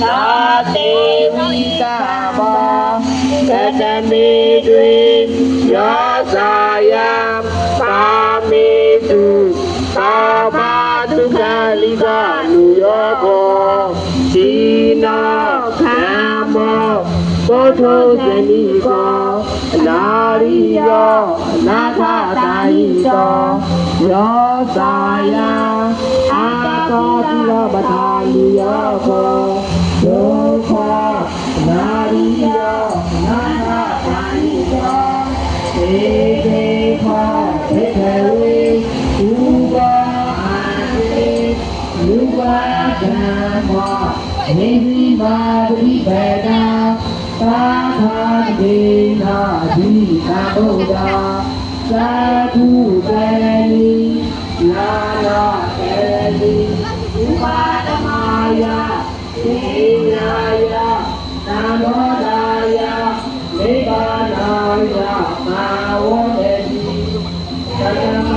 သာတေဝိကဘောကတမေတွေရောစာယပါမေတုသာဘာတုခလိကလူရောဘောဒီနာခံမောပုထုဇဏီကောအနာရိယောအနာထတာဟိတောရောစာယအာသောတိရောပထာလူရောကောဒုက္ခအနာရိယောအနာထတာဟိတောသေသေခောသေထေဝေဥပအာတိလူပါဓမ္မောနေတိမာတိဘေဒာသာသာဒေနာတိသာဗုဒ္ဓသာဓုတေနိနာနာတေနိဥပါဒမာယသေယာယသာမောဒာယနိဗ္ဗာနာယသာဝတေတိသတ္တမ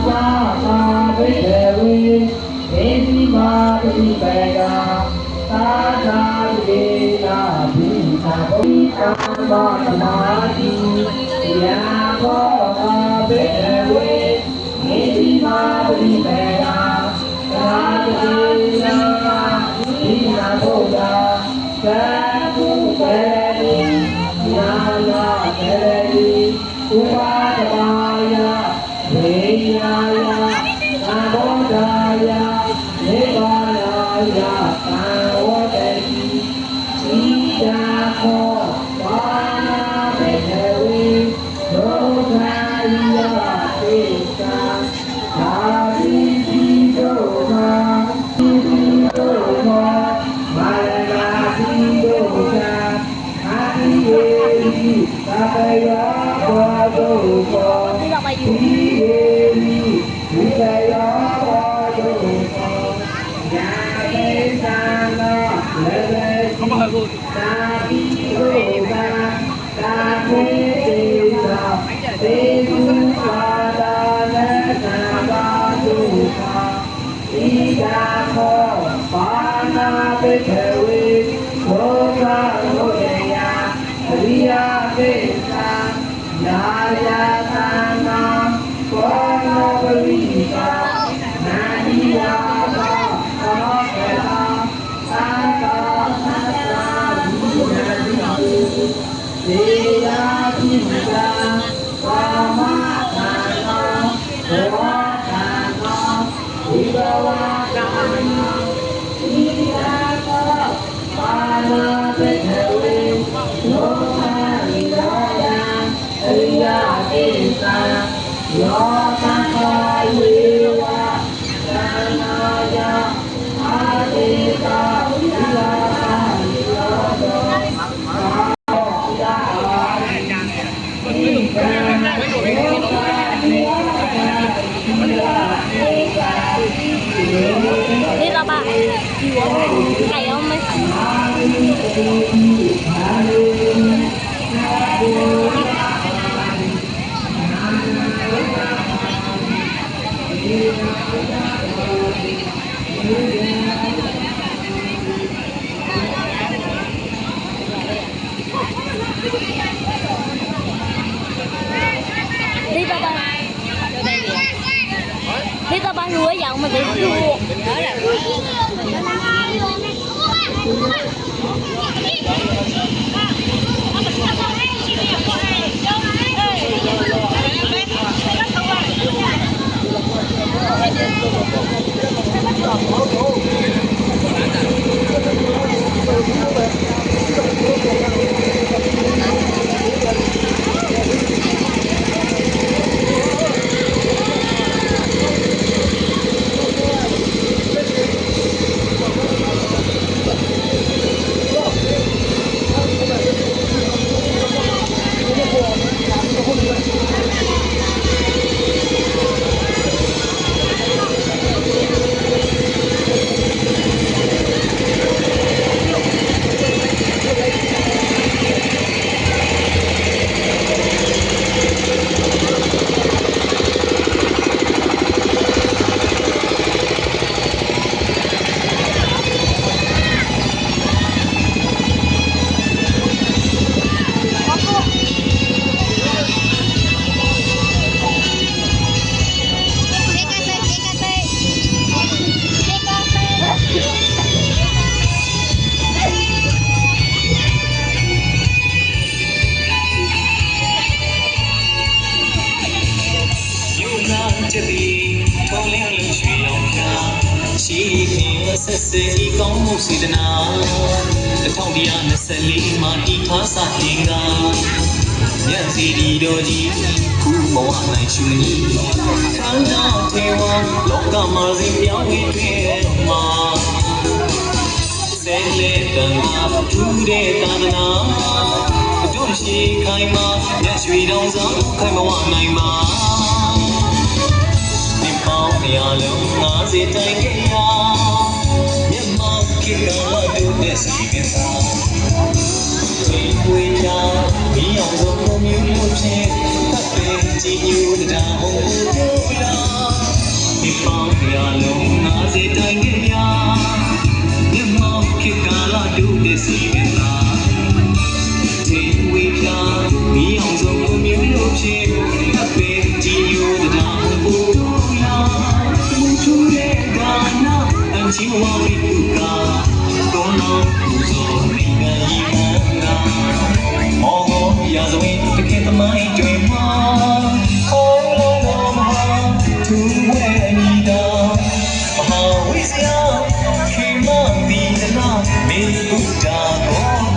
သာသာဘိဒေဝေနေတိမာတိဘေဒာသာသာဒေနာတိသာဗုဒ္ဓသာသမာတိယာဘောဘေဝေနေတိမာတိဘေဒာသာသေနာတိနာဗုဒ္ဓသာဓုတေနိနာနာတေနိဥပါဒမာယဝေယာယသာဘောဓာယနိဗ္ဗာနာယသာဝတေတိဣဒာခောပါဏာဘေဝေဒုက္ခယသေသာသာတိတိဒုက္ခတိတိဒုက္ခမာရဏတိဒုက္ခအာတိယေတိသဗ္ဗယောဘောဒုက္ခတိယေတိဝိတယောဘောဒုက္ခယာတိသံနောလေဝေသာတိဒုက္ခသာမေတေသာသေတုပါဒာနေသံဃာဒုက္ခဣဒာခောပါဏာဘေဝေဘောဓာဝေယအရိယသေသာယာယသံဃာဘောနောပရိကာနာနိယာသောသောကေသာသာသာသတ္တာဝိနတိသေယာတိသာကာမသံဃာဘောသံဃာဝိဘဝသံဃာဣဒာသောပါဏာဘေဝေလောကရိယောယအရိယသေသာယောသံဃာယေဝသံဃာယအာတိတာဝိလာသာယောသောđi ra ba ngày ông mới đi ra ba lúa dòng mà bị chua ရှိခင်ဆက်စဲဤကောင်းမှုစေတနာ1124မှာဒီခါစတင်ကညစီဒီတော်ကြီးခုဘဝနိုင်ရှုမည်ခံတော်ထေဝလောကမှာစဉ်ပြောင်းဝင်တွေ့မှာဆဲလေတန်ခါထူးတဲ့သာသနာတို့ရှိခိုင်မှာညရွှေတောင်ဆောင်ခိုင်ဘဝနိုင်မှာဒီပေါင်းရလုံး50တိုင်ကြရမြတ်မောင်ခေကတို့တဲ့စီကစားဒီဝေးရာဒီအောင်ဆုံးမျိုးမျိုးချင်းသတ်ပေကြည်ညိုတရားဟောတို့လာဒီပေါင်းရလုံး50တိုင်ကြရမြတ်မောင်ခေကတို့တဲ့စီကစားဒီဝေးရာဒီအောင်ဆုံးမျိုးမျိုးချင်းသတ်ပေကြည်ညိုတရားဟောတို့လာသူရဲ့ဒါနာအန်ချီဝါဝီကာdon't know who's on the oh ya so in the kid the mind dream oh no to where ni da how is ya came on the na me buddha go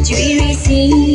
Jewelry scene